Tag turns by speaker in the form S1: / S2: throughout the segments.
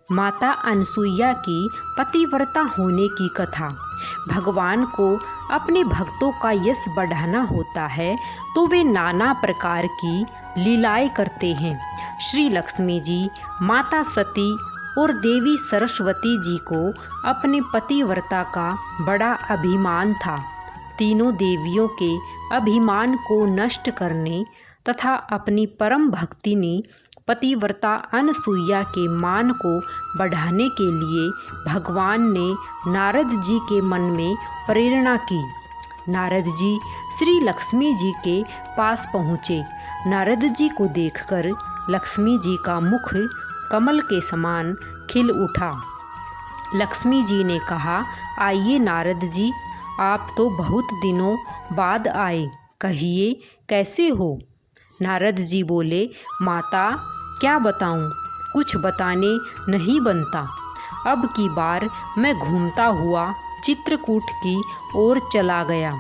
S1: माता अनसुईया की पतिव्रता होने की कथा। भगवान को अपने भक्तों का यश बढ़ाना होता है तो वे नाना प्रकार की लीलाएं करते हैं। श्री लक्ष्मी जी, माता सती और देवी सरस्वती जी को अपने पतिव्रता का बड़ा अभिमान था। तीनों देवियों के अभिमान को नष्ट करने तथा अपनी परम भक्ति ने पतिव्रता अनसुईया के मान को बढ़ाने के लिए भगवान ने नारद जी के मन में प्रेरणा की। नारद जी श्री लक्ष्मी जी के पास पहुँचे। नारद जी को देखकर लक्ष्मी जी का मुख कमल के समान खिल उठा। लक्ष्मी जी ने कहा, आइए नारद जी, आप तो बहुत दिनों बाद आए, कहिए कैसे हो। नारद जी बोले, माता क्या बताऊं, कुछ बताने नहीं बनता। अब की बार मैं घूमता हुआ चित्रकूट की ओर चला गया।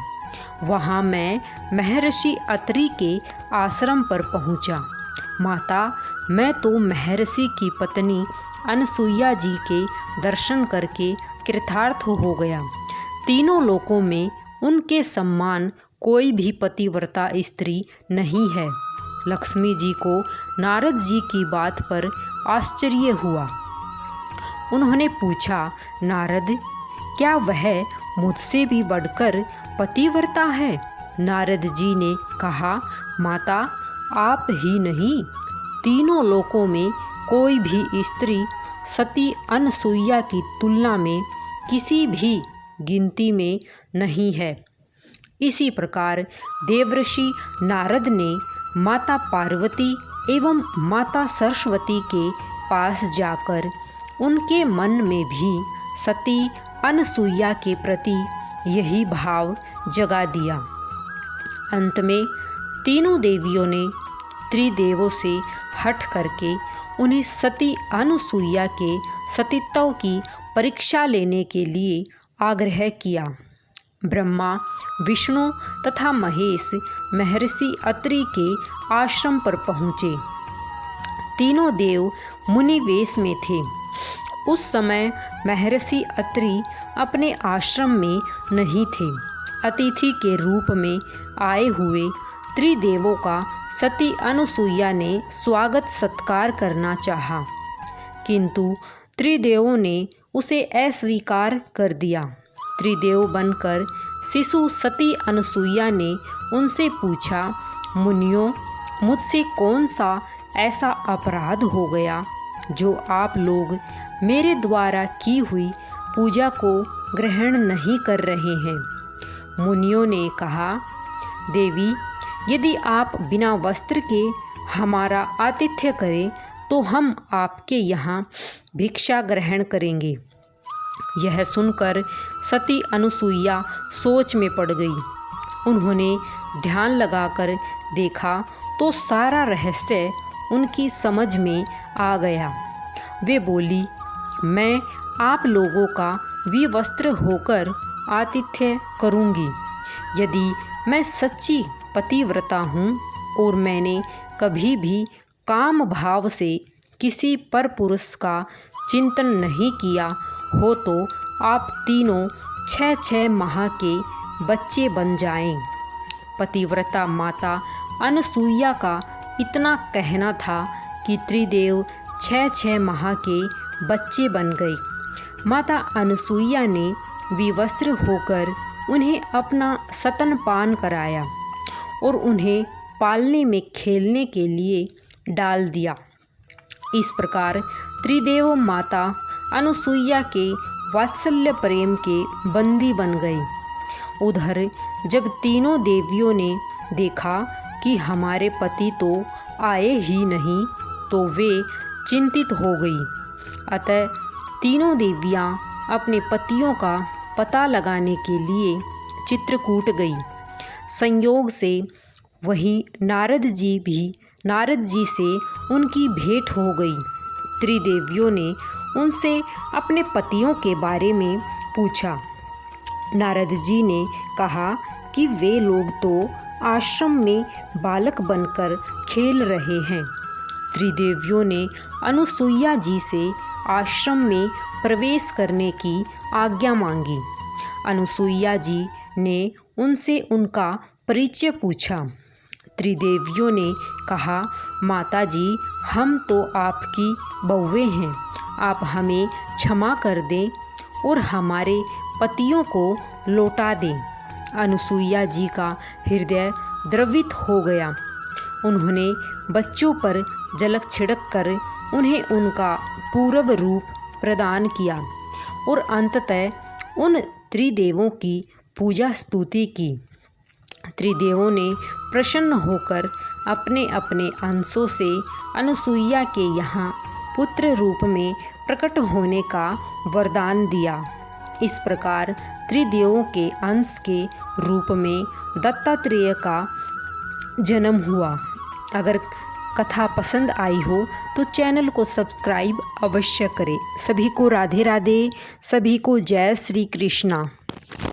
S1: वहाँ मैं महर्षि अत्रि के आश्रम पर पहुँचा। माता, मैं तो महर्षि की पत्नी अनसुईया जी के दर्शन करके कृतार्थ हो गया। तीनों लोकों में उनके समान कोई भी पतिव्रता स्त्री नहीं है। लक्ष्मी जी को नारद जी की बात पर आश्चर्य हुआ। उन्होंने पूछा, नारद, क्या वह मुझसे भी बढ़कर पतिव्रता है? नारद जी ने कहा, माता, आप ही नहीं, तीनों लोकों में कोई भी स्त्री सती अनसुईया की तुलना में किसी भी गिनती में नहीं है। इसी प्रकार देवर्षि नारद ने माता पार्वती एवं माता सरस्वती के पास जाकर उनके मन में भी सती अनसुईया के प्रति यही भाव जगा दिया। अंत में तीनों देवियों ने त्रिदेवों से हट करके उन्हें सती अनसुईया के सतीत्व की परीक्षा लेने के लिए आग्रह किया। ब्रह्मा, विष्णु तथा महेश महर्षि अत्रि के आश्रम पर पहुँचे। तीनों देव मुनि वेश में थे। उस समय महर्षि अत्रि अपने आश्रम में नहीं थे। अतिथि के रूप में आए हुए त्रिदेवों का सती अनसुईया ने स्वागत सत्कार करना चाहा, किंतु त्रिदेवों ने उसे अस्वीकार कर दिया। त्रिदेव बनकर शिशु सती अनसुईया ने उनसे पूछा, मुनियों, मुझसे कौन सा ऐसा अपराध हो गया जो आप लोग मेरे द्वारा की हुई पूजा को ग्रहण नहीं कर रहे हैं? मुनियों ने कहा, देवी, यदि आप बिना वस्त्र के हमारा आतिथ्य करें तो हम आपके यहाँ भिक्षा ग्रहण करेंगे। यह सुनकर सती अनसुईया सोच में पड़ गई। उन्होंने ध्यान लगाकर देखा तो सारा रहस्य उनकी समझ में आ गया। वे बोली, मैं आप लोगों का विवस्त्र होकर आतिथ्य करूँगी। यदि मैं सच्ची पतिव्रता हूँ और मैंने कभी भी काम भाव से किसी पर पुरुष का चिंतन नहीं किया हो तो आप तीनों 6-6 माह के बच्चे बन जाएं। पतिव्रता माता अनसुईया का इतना कहना था कि त्रिदेव 6-6 माह के बच्चे बन गए। माता अनसुईया ने विवस्त्र होकर उन्हें अपना स्तनपान कराया और उन्हें पालने में खेलने के लिए डाल दिया। इस प्रकार त्रिदेव माता अनसुईया के वात्सल्य प्रेम के बंदी बन गई। उधर जब तीनों देवियों ने देखा कि हमारे पति तो आए ही नहीं तो वे चिंतित हो गई। अतः तीनों देवियाँ अपने पतियों का पता लगाने के लिए चित्रकूट गई। संयोग से वहीं नारद जी से उनकी भेंट हो गई। त्रिदेवियों ने उनसे अपने पतियों के बारे में पूछा। नारद जी ने कहा कि वे लोग तो आश्रम में बालक बनकर खेल रहे हैं। त्रिदेवियों ने अनसुईया जी से आश्रम में प्रवेश करने की आज्ञा मांगी। अनुसुईया जी ने उनसे उनका परिचय पूछा। त्रिदेवियों ने कहा, माता जी, हम तो आपकी बहुएं हैं, आप हमें क्षमा कर दें और हमारे पतियों को लौटा दें। अनुसुईया जी का हृदय द्रवित हो गया। उन्होंने बच्चों पर जलक छिड़क कर उन्हें उनका पूर्व रूप प्रदान किया और अंततः उन त्रिदेवों की पूजा स्तुति की। त्रिदेवों ने प्रसन्न होकर अपने अपने अंशों से अनुसुईया के यहाँ पुत्र रूप में प्रकट होने का वरदान दिया। इस प्रकार त्रिदेवों के अंश के रूप में दत्तात्रेय का जन्म हुआ। अगर कथा पसंद आई हो तो चैनल को सब्सक्राइब अवश्य करें। सभी को राधे राधे, सभी को जय श्री कृष्णा।